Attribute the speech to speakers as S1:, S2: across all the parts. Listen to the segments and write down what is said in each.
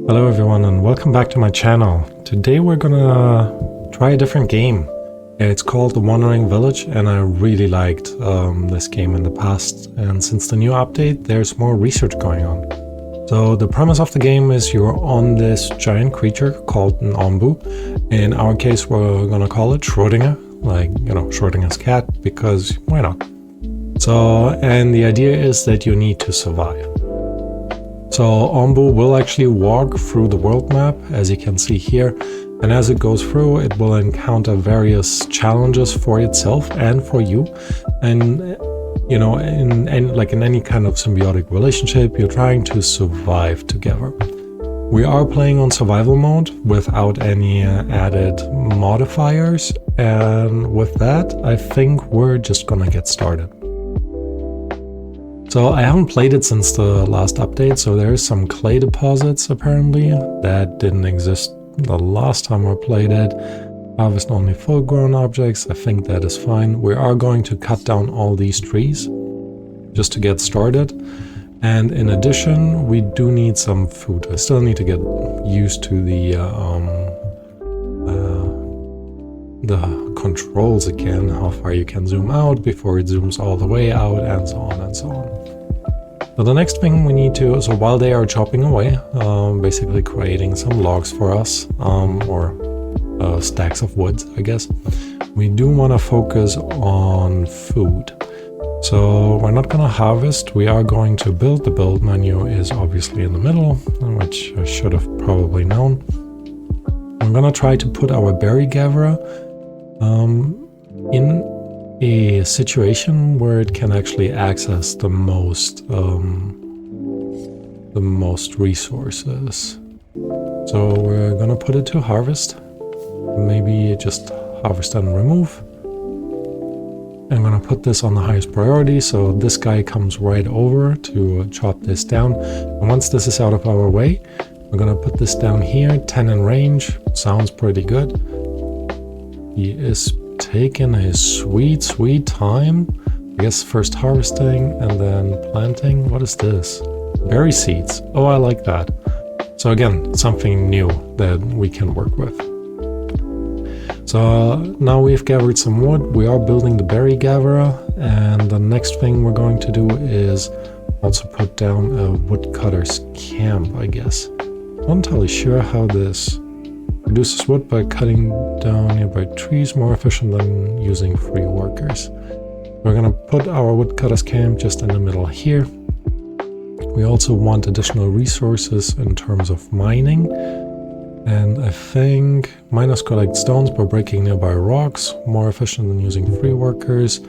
S1: Hello everyone and welcome back to my channel. Today we're gonna try a different game. It's called The Wandering Village and I really liked this game in the past, and since the new update there's more research going on. So the premise of the game is you're on this giant creature called an ombu. In our case we're gonna call it Schroedinger, like, you know, Schrodinger's cat, because why not? So, and the idea is that you need to survive. So Ombu will actually walk through the world map, as you can see here, and as it goes through it will encounter various challenges for itself and for you. And you know, in any kind of symbiotic relationship, you're trying to survive together. We are playing on survival mode without any added modifiers, and with that I think we're just gonna get started. So I haven't played it since the last update, so there's some clay deposits apparently that didn't exist the last time I played it. Harvest only full-grown objects, I think that is fine. We are going to cut down all these trees just to get started. And in addition, we do need some food. I still need to get used to the controls again, how far you can zoom out before it zooms all the way out, and so on and so on. So the next thing we need to, so while they are chopping away, basically creating some logs for us, or stacks of wood, I guess, we do want to focus on food. So we're not going to harvest, we are going to build. The build menu is obviously in the middle, which I should have probably known. I'm going to try to put our berry gatherer in a situation where it can actually access the most resources. So we're gonna put it to harvest, maybe just harvest and remove. I'm gonna put this on the highest priority, so this guy comes right over to chop this down. And once this is out of our way, we're gonna put this down here. 10 in range, sounds pretty good. He is taking his sweet time. I guess first harvesting and then planting. What is this? Berry seeds. Oh, I like that. So again, something new that we can work with. So now we've gathered some wood. We are building the berry gatherer, and the next thing we're going to do is also put down a woodcutter's camp, I guess. I'm not entirely sure how this reduces wood by cutting down nearby trees, more efficient than using free workers. We're gonna put our woodcutter's camp just in the middle here. We also want additional resources in terms of mining. And I think miners collect stones by breaking nearby rocks, more efficient than using free workers.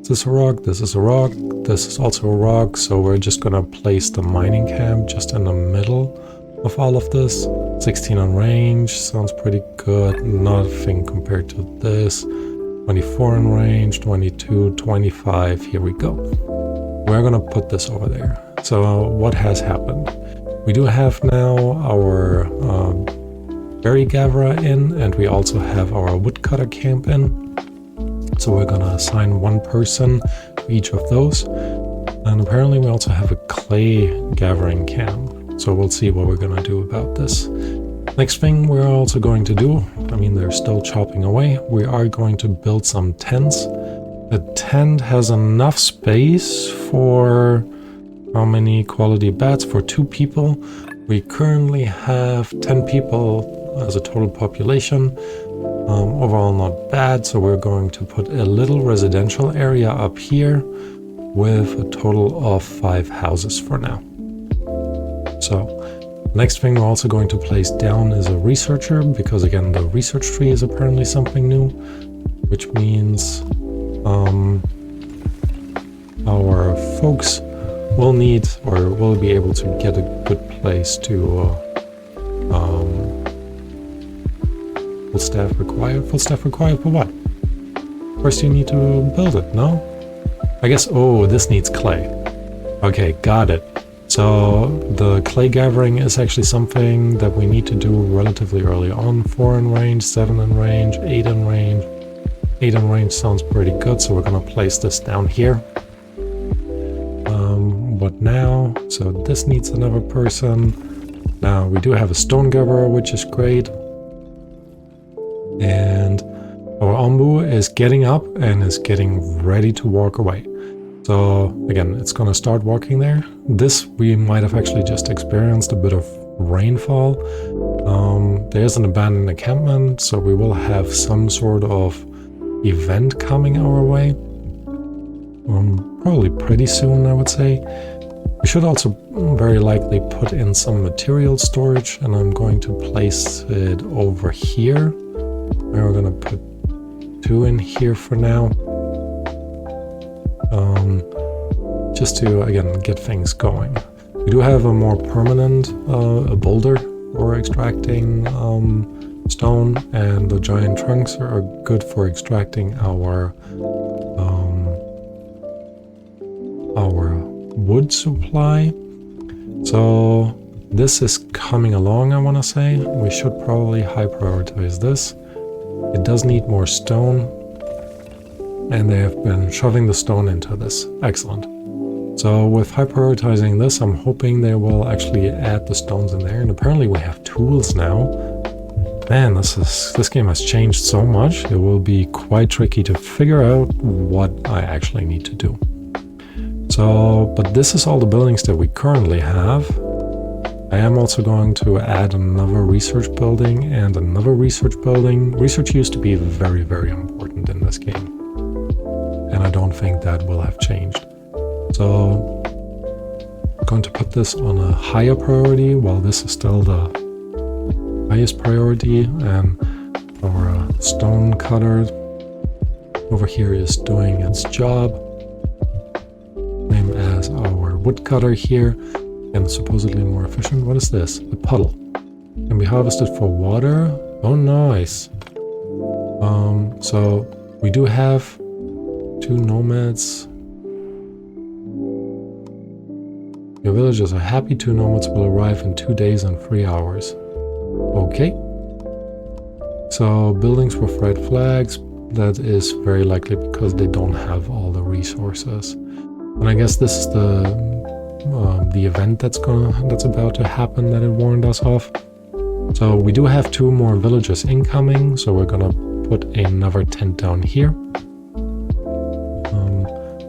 S1: This is a rock, this is a rock, this is also a rock, so we're just gonna place the mining camp just in the middle of all of this. 16 on range, sounds pretty good, nothing compared to this. 24 in range, 22, 25, here we go. We're gonna put this over there. So what has happened? We do have now our berry gatherer in, and we also have our woodcutter camp in. So we're gonna assign one person to each of those. And apparently we also have a clay gathering camp. So we'll see what we're gonna do about this. Next thing we're also going to do, I mean they're still chopping away, we are going to build some tents. The tent has enough space for how many quality beds? For 2 people. We currently have 10 people as a total population. Overall not bad, so we're going to put a little residential area up here with a total of 5 houses for now. So next thing we're also going to place down is a researcher, because again the research tree is apparently something new, which means our folks will need, or will be able to get a good place to full staff required. Full staff required for what? First you need to build it, no? I guess, oh, this needs clay. Okay, got it. So the clay gathering is actually something that we need to do relatively early on. 4 in range, 7 in range, 8 in range. 8 in range sounds pretty good, so we're gonna place this down here. What now? So this needs another person. Now we do have a stone gatherer, which is great. And our Ombu is getting up and is getting ready to walk away. So again, it's gonna start walking there. This, we might have actually just experienced a bit of rainfall. There's an abandoned encampment, so we will have some sort of event coming our way. Probably pretty soon, I would say. We should also very likely put in some material storage, and I'm going to place it over here. And we're gonna put 2 in here for now. Just to, again, get things going. We do have a more permanent a boulder for extracting stone, and the giant trunks are good for extracting our wood supply. So this is coming along, I want to say. We should probably high prioritize this. It does need more stone, and they have been shoving the stone into this. Excellent. So with high prioritizing this, I'm hoping they will actually add the stones in there. And apparently we have tools now. Man, this game has changed so much. It will be quite tricky to figure out what I actually need to do. So, but this is all the buildings that we currently have. I am also going to add another research building and another research building. Research used to be very, very important in this game. And I don't think that will have changed. So I'm going to put this on a higher priority while this is still the highest priority, and our stone cutter over here is doing its job. Same as our woodcutter here, and supposedly more efficient. What is this? A puddle. Can be harvested for water. Oh, nice. So we do have 2 nomads. Your villagers are happy. 2 nomads will arrive in 2 days and 3 hours. Okay. So buildings with red flags. That is very likely because they don't have all the resources. And I guess this is the event that's about to happen that it warned us of. So we do have 2 more villagers incoming. So we're gonna put another tent down here.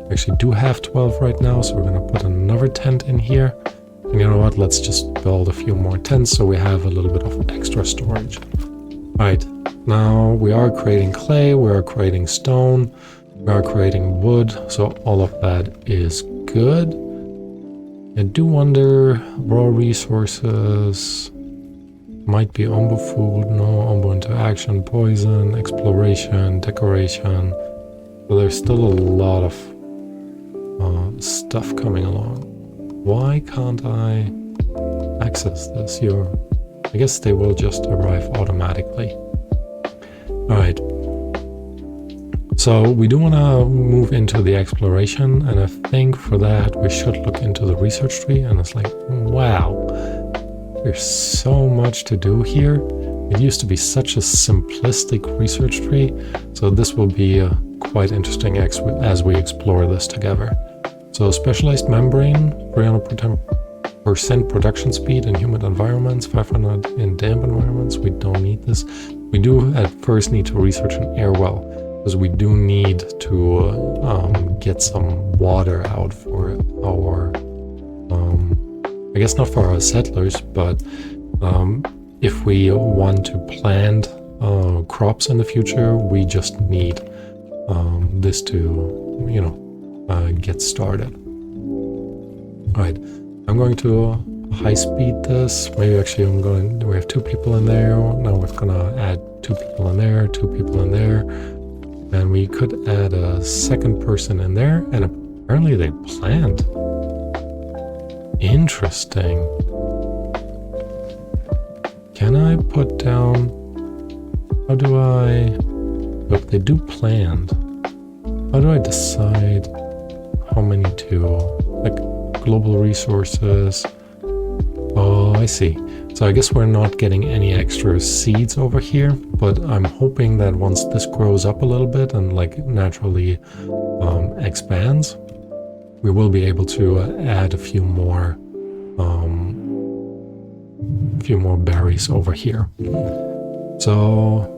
S1: We actually do have 12 right now, so we're gonna put another tent in here. And you know what, let's just build a few more tents so we have a little bit of extra storage. Right, now we are creating clay, we are creating stone, we are creating wood, so all of that is good. I do wonder, raw resources, might be Ombu food, no, Ombu interaction, poison, exploration, decoration. So there's still a lot of stuff coming along. Why can't I access this? I guess they will just arrive automatically. Alright. So we do want to move into the exploration, and I think for that we should look into the research tree, and it's like, wow, there's so much to do here. It used to be such a simplistic research tree, so this will be quite interesting as we explore this together. So specialized membrane, 300% production speed in humid environments, 500 in damp environments. We don't need this. We do at first need to research an air well, because we do need to get some water out for our, I guess not for our settlers, but if we want to plant crops in the future, we just need this to, get started. Alright, I'm going to high speed this. Maybe actually we have 2 people in there. Now we're gonna add 2 people in there, 2 people in there. And we could add a 2nd person in there, and apparently they plant. Interesting. Can I put down... How do I... Look, they do plant. How do I decide how many to... Like, global resources... Oh, I see. So I guess we're not getting any extra seeds over here, but I'm hoping that once this grows up a little bit and like naturally expands, we will be able to add a few more few more berries over here. So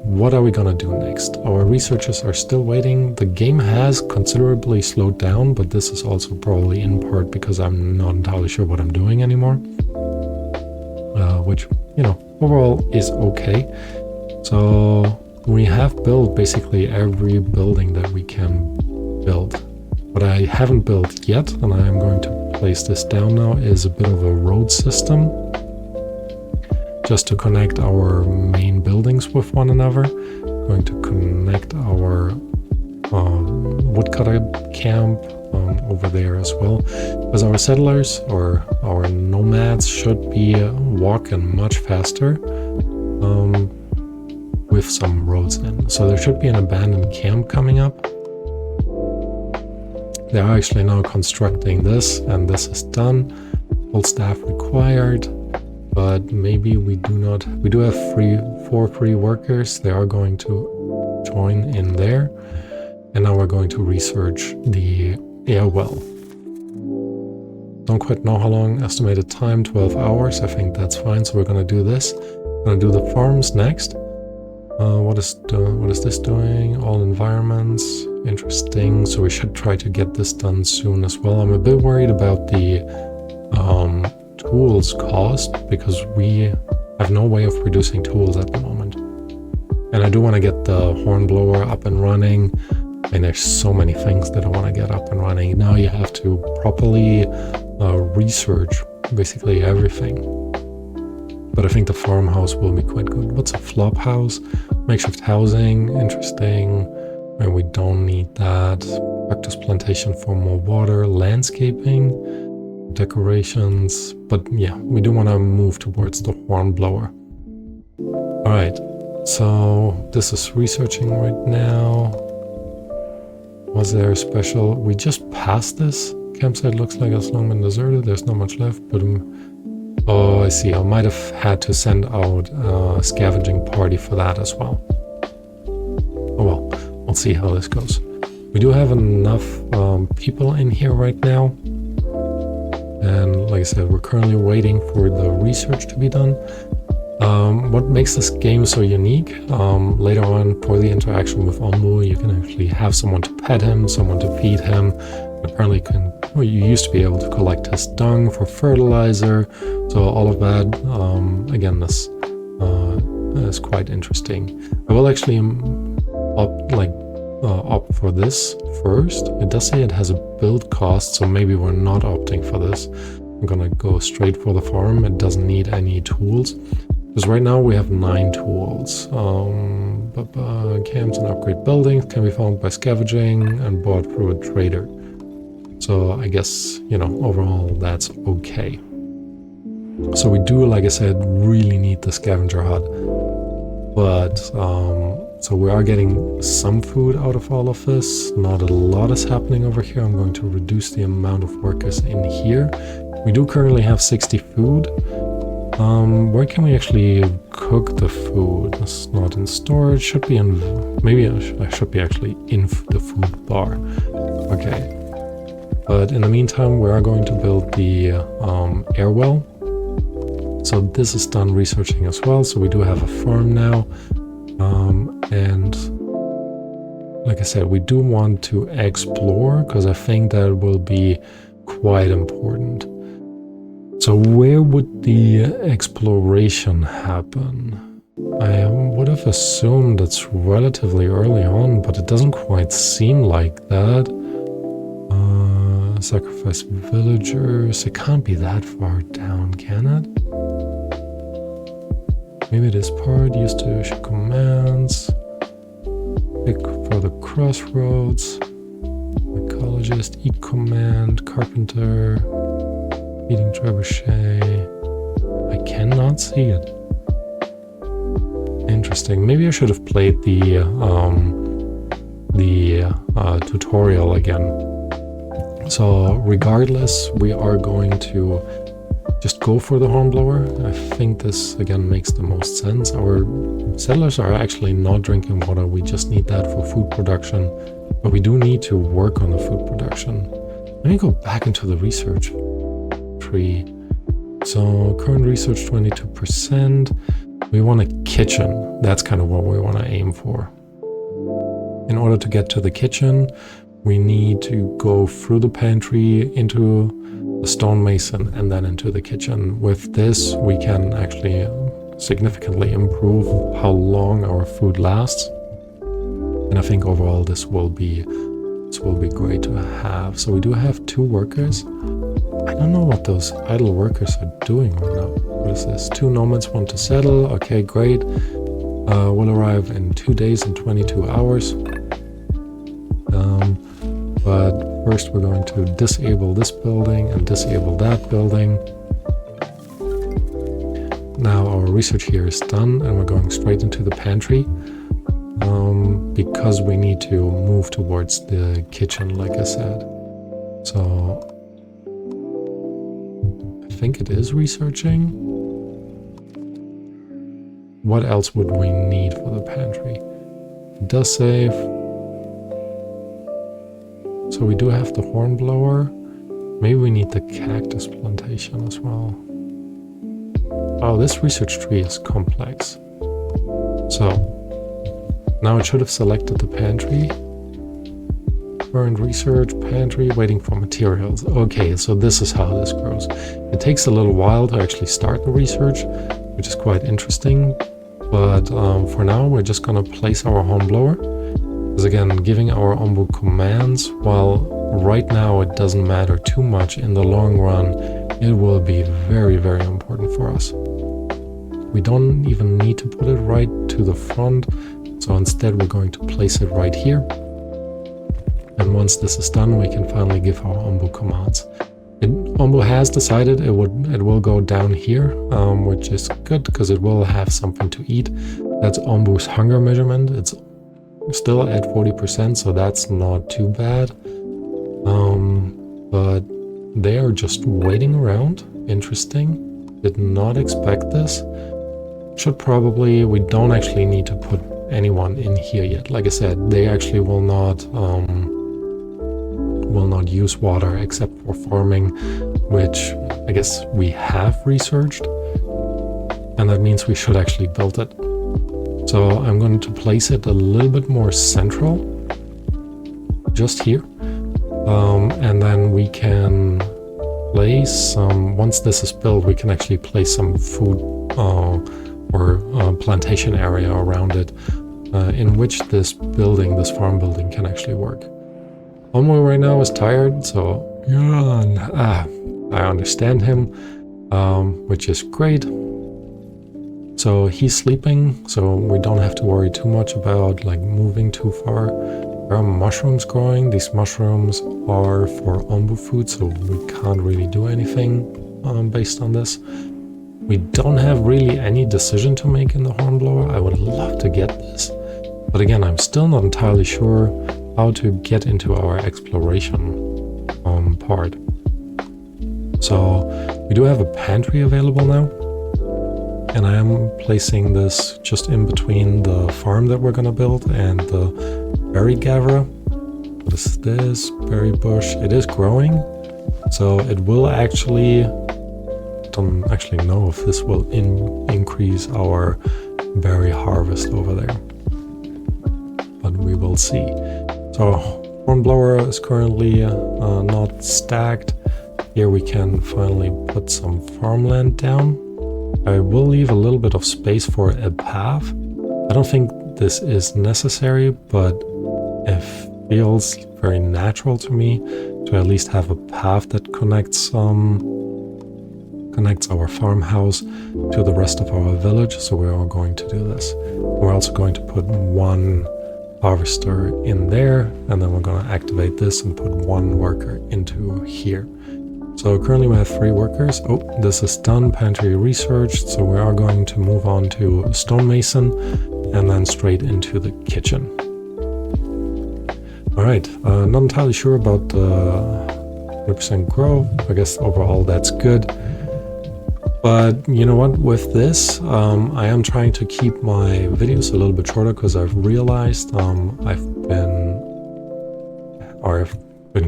S1: what are we gonna do next? Our researchers are still waiting. The game has considerably slowed down, but this is also probably in part because I'm not entirely sure what I'm doing anymore. Which, you know, overall is okay. So we have built basically every building that we can build. What I haven't built yet, and I am going to place this down now, is a bit of a road system. Just to connect our main buildings with one another. I'm going to connect our woodcutter camp over there as well. Because our settlers or our nomads should be walking much faster with some roads in. So there should be an abandoned camp coming up. They are actually now constructing this, and this is done. Full staff required, but maybe we do not. We do have 4 free workers. They are going to join in there. And now we're going to research the air well. Don't quite know how long, estimated time, 12 hours. I think that's fine, so we're gonna do this. We're gonna do the farms next. What is this doing? All environments, interesting. So we should try to get this done soon as well. I'm a bit worried about the tools cost because we have no way of producing tools at the moment. And I do want to get the hornblower up and running. And there's so many things that I want to get up and running. Now you have to properly research basically everything. But I think the farmhouse will be quite good. What's a flop house? Makeshift housing, interesting. And we don't need that. Cactus plantation for more water, landscaping, decorations. But yeah, we do want to move towards the hornblower. All right, so this is researching right now. Was there a special? We just passed this. Campsite looks like it's long been deserted. There's not much left, but oh, I see. I might have had to send out a scavenging party for that as well. Oh well, we'll see how this goes. We do have enough people in here right now. And like I said, we're currently waiting for the research to be done. What makes this game so unique, later on for the interaction with Onmu, you can actually have someone to pet him, someone to feed him. Apparently you used to be able to collect his dung for fertilizer. So all of that, again, this is quite interesting. I will actually opt for this first. It does say it has a build cost, so maybe we're not opting for this. I'm gonna go straight for the farm. It doesn't need any tools. Because right now we have 9 tools. Camps and upgrade buildings can be found by scavenging and bought through a trader. So I guess, you know, overall that's okay. So we do, like I said, really need the scavenger hut. But, so we are getting some food out of all of this. Not a lot is happening over here. I'm going to reduce the amount of workers in here. We do currently have 60 food. Where can we actually cook the food? It's not in storage. Should be in. Maybe I should be actually in the food bar. Okay. But in the meantime, we are going to build the air well. So this is done researching as well. So we do have a farm now. And like I said, we do want to explore because I think that will be quite important. So where would the exploration happen? I would have assumed it's relatively early on, but it doesn't quite seem like that. Sacrifice villagers. It can't be that far down, can it? Maybe this part. Used to issue commands. Pick for the crossroads. Ecologist, e-command, carpenter. Feeding trebuchet. I cannot see it. Interesting. Maybe I should have played the tutorial again. So regardless, we are going to just go for the hornblower. I think this again makes the most sense. Our settlers are actually not drinking water. We just need that for food production. But we do need to work on the food production. Let me go back into the research tree. So current research 22%. We want a kitchen. That's kind of what we want to aim for. In order to get to the kitchen, we need to go through the pantry into the stonemason and then into the kitchen. With this, we can actually significantly improve how long our food lasts. And I think overall this will be great to have. So we do have 2 workers. I don't know what those idle workers are doing right now. What is this? 2 nomads want to settle. Okay, great. Will arrive in 2 days and 22 hours. But first we're going to disable this building and disable that building. Now our research here is done and we're going straight into the pantry. Because we need to move towards the kitchen, like I said. So I think it is researching. What else would we need for the pantry? It does save. So we do have the hornblower. Maybe we need the cactus plantation as well. Oh, this research tree is complex. So now it should have selected the pantry. Current research, pantry, waiting for materials. Okay, so this is how this grows. It takes a little while to actually start the research, which is quite interesting. But for now, we're just gonna place our hornblower. Because again, giving our ombu commands, while right now it doesn't matter too much, in the long run, it will be very, very important for us. We don't even need to put it right to the front. So instead we're going to place it right here. And once this is done, we can finally give our ombu commands. Ombu has decided it will go down here, which is good because it will have something to eat. That's Ombu's hunger measurement. It's still at 40%, so that's not too bad. But they are just waiting around. Interesting. Did not expect this. We don't actually need to put anyone in here yet. Like I said, they actually will not use water except for farming, which I guess we have researched, and that means we should actually build it. So I'm going to place it a little bit more central, just here, and then we can place some, once this is built, we can actually place some food or plantation area around it, in which this farm building can actually work. Ombu right now is tired, so I understand him, which is great. So he's sleeping, so we don't have to worry too much about like moving too far. There are mushrooms growing. These mushrooms are for ombu food, so we can't really do anything based on this. We don't have really any decision to make in the hornblower. I would love to get this, but again, I'm still not entirely sure how to get into our exploration part. So we do have a pantry available now, and I am placing this just in between the farm that we're gonna build and the berry gatherer. What is this? Berry bush. It is growing, so it will actually, don't actually know if this will increase our berry harvest over there, but we will see. So hornblower is currently not stacked. Here we can finally put some farmland down. I will leave a little bit of space for a path. I don't think this is necessary, but it feels very natural to me to at least have a path that connects our farmhouse to the rest of our village. So we are going to do this. We're also going to put one harvester in there, and then we're going to activate this and put one worker into here. So currently we have 3 workers. Oh, this is done, pantry researched, so we are going to move on to stonemason and then straight into the kitchen. Alright, not entirely sure about the 100% grow. I guess overall that's good. But you know what, with this, I am trying to keep my videos a little bit shorter because I've realized I've been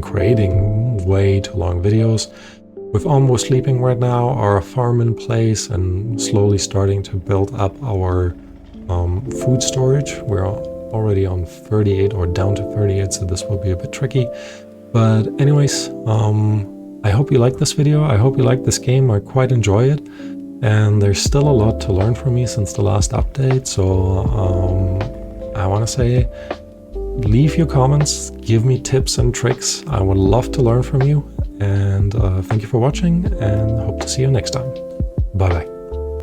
S1: creating way too long videos, With almost sleeping right now, our farm in place, and slowly starting to build up our food storage. We're already on 38 or down to 38, so this will be a bit tricky. But anyways, I hope you like this video. I hope you like this game. I quite enjoy it. And there's still a lot to learn from me since the last update. So I want to say, leave your comments, give me tips and tricks. I would love to learn from you. And thank you for watching, and hope to see you next time. Bye bye.